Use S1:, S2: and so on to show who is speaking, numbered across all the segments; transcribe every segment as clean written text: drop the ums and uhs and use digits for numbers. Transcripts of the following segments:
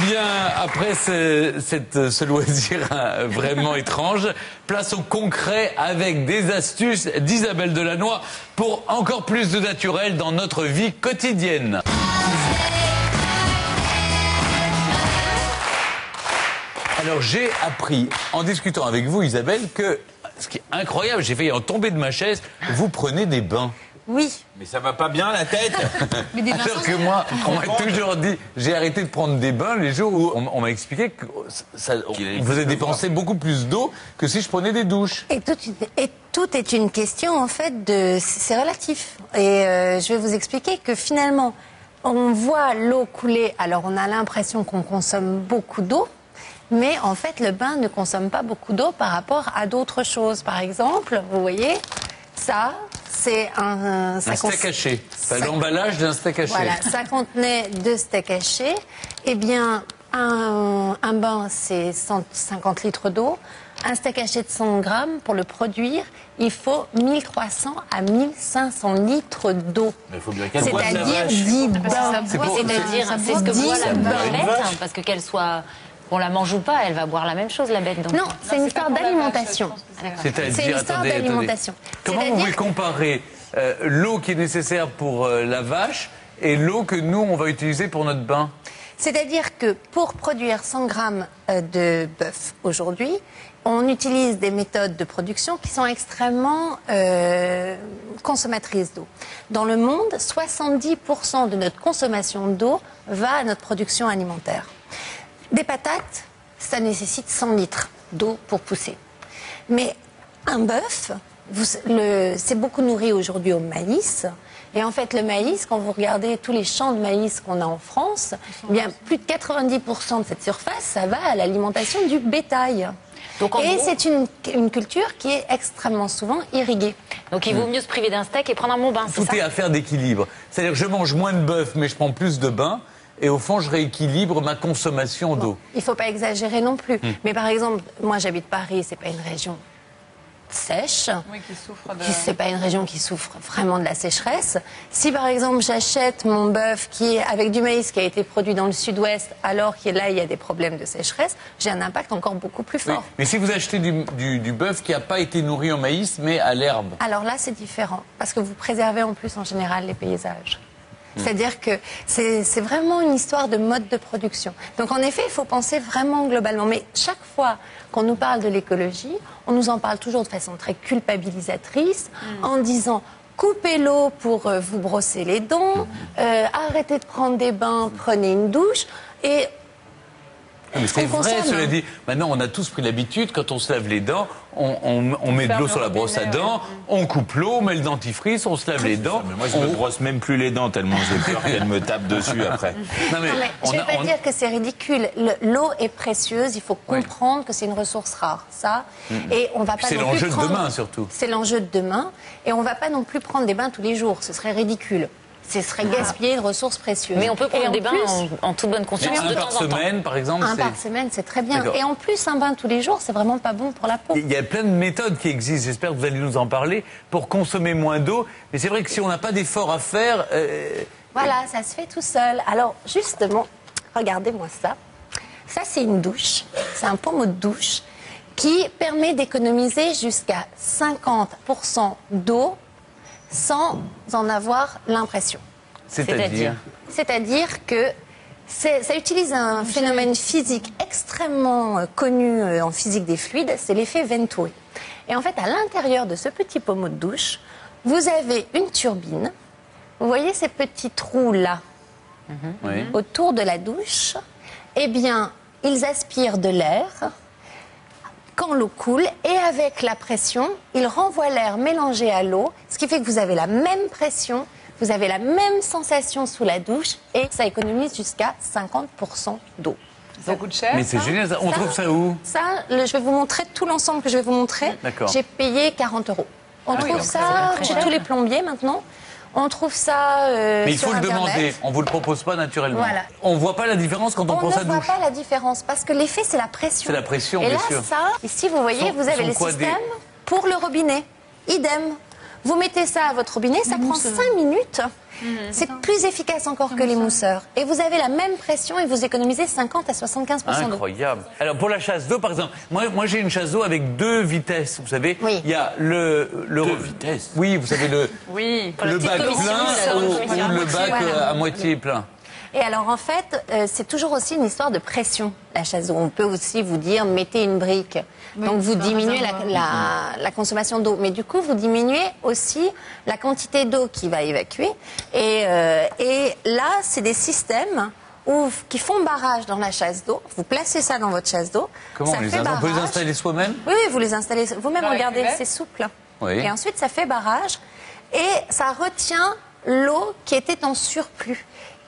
S1: bien, après ce loisir vraiment étrange, place au concret avec des astuces d'Isabelle Delannoy pour encore plus de naturel dans notre vie quotidienne. Alors j'ai appris, en discutant avec vous Isabelle, que ce qui est incroyable, j'ai failli en tomber de ma chaise, vous prenez des bains.
S2: Oui.
S3: Mais ça va pas bien la tête.
S1: Alors que moi, on m'a toujours dit, j'ai arrêté de prendre des bains les jours où on m'a expliqué que ça faisait dépenser beaucoup plus d'eau que si je prenais des douches.
S2: Et tout est une question, en fait, c'est relatif. Et je vais vous expliquer que finalement, on voit l'eau couler, alors on a l'impression qu'on consomme beaucoup d'eau, mais en fait, le bain ne consomme pas beaucoup d'eau par rapport à d'autres choses. Par exemple, vous voyez, ça... C'est un
S1: steak haché. L'emballage d'un steak haché.
S2: Voilà, ça contenait 2 steaks hachés. Eh bien, un bain, c'est 150 litres d'eau. Un steak haché de 100 grammes, pour le produire, il faut 1300 à 1500 litres d'eau. C'est-à-dire 10 bains.
S4: C'est ce que boit la bête, parce que qu'elle soit... On la mange ou pas, elle va boire la même chose, la bête. Donc.
S2: Non, c'est une histoire d'alimentation.
S1: C'est
S2: une histoire d'alimentation.
S1: Comment vous pouvez comparer l'eau qui est nécessaire pour la vache et l'eau que nous, on va utiliser pour notre bain?
S2: C'est-à-dire que pour produire 100 grammes de bœuf aujourd'hui, on utilise des méthodes de production qui sont extrêmement consommatrices d'eau. Dans le monde, 70% de notre consommation d'eau va à notre production alimentaire. Des patates, ça nécessite 100 litres d'eau pour pousser. Mais un bœuf, c'est beaucoup nourri aujourd'hui au maïs. Et en fait, le maïs, quand vous regardez tous les champs de maïs qu'on a en France, eh bien, plus de 90% de cette surface, ça va à l'alimentation du bétail. Et c'est une culture qui est extrêmement souvent irriguée.
S4: Donc il vaut mieux se priver d'un steak et prendre un bon bain, c'est ça?
S1: Tout est affaire d'équilibre. C'est-à-dire que je mange moins de bœuf, mais je prends plus de bain. Et au fond, je rééquilibre ma consommation d'eau.
S2: Il ne faut pas exagérer non plus. Mais par exemple, moi j'habite Paris, c'est pas une région sèche.
S5: Oui, qui souffre de...
S2: C'est pas une région qui souffre vraiment de la sécheresse. Si par exemple j'achète mon bœuf qui est avec du maïs qui a été produit dans le sud-ouest, alors que là il y a des problèmes de sécheresse, j'ai un impact encore beaucoup plus fort.
S1: Oui. Mais si vous achetez du bœuf qui n'a pas été nourri au maïs, mais à l'herbe.
S2: Alors là c'est différent, parce que vous préservez en plus en général les paysages. C'est-à-dire que c'est vraiment une histoire de mode de production. Donc en effet, il faut penser vraiment globalement. Mais chaque fois qu'on nous parle de l'écologie, on nous en parle toujours de façon très culpabilisatrice, en disant coupez l'eau pour vous brosser les dents, arrêtez de prendre des bains, prenez une douche. Et
S1: mais c'est vrai, cela dit. Maintenant, on a tous pris l'habitude, quand on se lave les dents, on met de l'eau sur la brosse à dents, on coupe l'eau, on met le dentifrice, on se lave les dents.
S3: Mais moi, je me brosse même plus les dents tellement j'ai peur qu'elle me tape dessus après.
S2: Non, mais je ne vais pas dire que c'est ridicule. L'eau est précieuse, il faut comprendre que c'est une ressource rare. Ça, et on va pas.
S1: C'est l'enjeu de demain, surtout.
S2: C'est l'enjeu de demain. Et on ne va pas non plus prendre des bains tous les jours. Ce serait ridicule. Ce serait gaspiller une ressource précieuse.
S4: Mais on peut prendre des bains en toute bonne conscience de temps en temps.
S1: Un par semaine, par exemple.
S2: Un par semaine, c'est très bien. Et en plus, un bain tous les jours, c'est vraiment pas bon pour la peau.
S1: Il y a plein de méthodes qui existent, j'espère que vous allez nous en parler, pour consommer moins d'eau. Mais c'est vrai que si on n'a pas d'effort à faire...
S2: Voilà, ça se fait tout seul. Alors, justement, regardez-moi ça. Ça, c'est une douche. C'est un pommeau de douche qui permet d'économiser jusqu'à 50% d'eau sans en avoir l'impression.
S1: C'est-à-dire
S2: que ça utilise un phénomène physique extrêmement connu en physique des fluides, c'est l'effet Venturi. Et en fait, à l'intérieur de ce petit pommeau de douche, vous avez une turbine. Vous voyez ces petits trous-là autour de la douche? Eh bien, ils aspirent de l'air quand l'eau coule, et avec la pression, il renvoie l'air mélangé à l'eau, ce qui fait que vous avez la même pression, vous avez la même sensation sous la douche, et ça économise jusqu'à 50% d'eau.
S5: Ça coûte cher?
S1: Mais c'est génial, on trouve ça où?
S2: Ça, je vais vous montrer tout l'ensemble que je vais vous montrer. J'ai payé 40 €. On trouve ça chez tous les plombiers maintenant. On trouve ça
S1: mais il faut
S2: sur
S1: le
S2: Internet.
S1: demander, on ne vous le propose pas naturellement.
S2: Voilà.
S1: On ne voit pas la différence quand on prend sa douche.
S2: On ne voit pas la différence, parce que l'effet, c'est la pression.
S1: C'est la pression,
S2: et
S1: bien
S2: là,
S1: sûr.
S2: ça, ici, vous voyez, vous avez le système pour le robinet. Idem. Vous mettez ça à votre robinet, ça prend 5 minutes. C'est plus efficace encore que les mousseurs. Et vous avez la même pression et vous économisez 50 à 75% d'eau.
S1: Incroyable. Alors pour la chasse d'eau, par exemple, moi j'ai une chasse d'eau avec 2 vitesses, vous savez.
S2: Oui.
S1: Il y a le
S3: 2 vitesses.
S1: Oui, vous savez le
S5: Oui.
S1: le bac plein ou le bac
S2: Voilà.
S1: à moitié plein.
S2: Et alors en fait, c'est toujours aussi une histoire de pression, la chasse d'eau. On peut aussi vous dire, mettez une brique. Donc vous diminuez la consommation d'eau. Mais du coup, vous diminuez aussi la quantité d'eau qui va évacuer. Et là, c'est des systèmes qui font barrage dans la chasse d'eau. Vous placez ça dans votre chasse d'eau.
S1: Comment
S2: ça
S1: on les
S2: fait
S1: installe? On peut les
S2: barrage.
S1: installer soi-même?
S2: Oui, oui, vous les installez vous-même.
S5: Dans la
S2: Regardez,
S5: cuvette
S2: c'est souple.
S1: Oui.
S2: Et ensuite, ça fait barrage. Et ça retient l'eau qui était en surplus.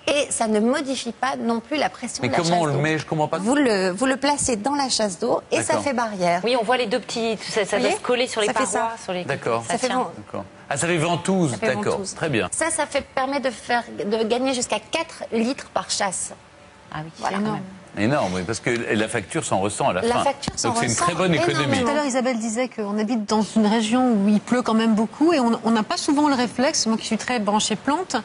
S2: Et ça ne modifie pas non plus la pression
S1: Mais
S2: de la chasse
S1: comment on
S2: d'eau.
S1: le met? Je comprends pas.
S2: Vous le placez dans la chasse d'eau et ça
S1: D'accord.
S2: fait barrière.
S4: Oui, on voit les 2 petits. Ça doit
S2: voyez
S4: se coller sur les
S2: Ça fait
S4: parois.
S2: ça.
S4: Sur les...
S1: D'accord.
S2: Ça fait
S4: tient.
S2: bon.
S1: D'accord. Ah, ça fait ventouse,
S2: fait
S1: d'accord.
S2: ventouse.
S1: Très bien.
S2: Ça permet de gagner jusqu'à 4 litres par chasse.
S4: Ah oui,
S2: Voilà.
S4: c'est énorme.
S1: Énorme, oui, parce que la facture s'en ressent à la
S2: La
S1: fin.
S2: facture s'en
S1: Donc c'est une
S2: ressent
S1: très bonne économie.
S2: énormément.
S6: Tout à l'heure, Isabelle disait qu'on habite dans une région où il pleut quand même beaucoup et on n'a pas souvent le réflexe, moi qui suis très branchée plante,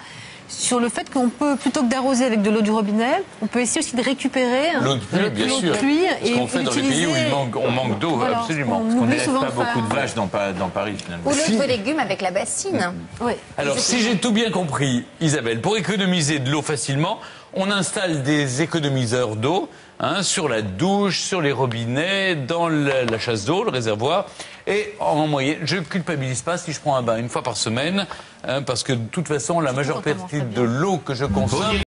S6: sur le fait qu'on peut, plutôt que d'arroser avec de l'eau du robinet, on peut essayer aussi de récupérer
S1: L'eau de pluie, bien
S6: l'eau de
S1: sûr.
S6: pluie
S1: Ce qu'on
S6: et
S1: fait dans les pays où
S6: l'utiliser.
S1: on manque d'eau,
S6: Voilà.
S1: absolument.
S6: On
S3: On
S6: oublie
S3: n'élève
S6: souvent
S3: pas
S6: de faire.
S3: beaucoup de vaches dans Paris, finalement.
S2: Ou l'eau de légumes avec la bassine.
S6: Oui.
S1: Alors, si j'ai tout bien compris, Isabelle, pour économiser de l'eau facilement, on installe des économiseurs d'eau sur la douche, sur les robinets, dans la chasse d'eau, le réservoir. Et en moyenne, je ne culpabilise pas si je prends un bain une fois par semaine, parce que de toute façon, la majeure partie de l'eau que je consomme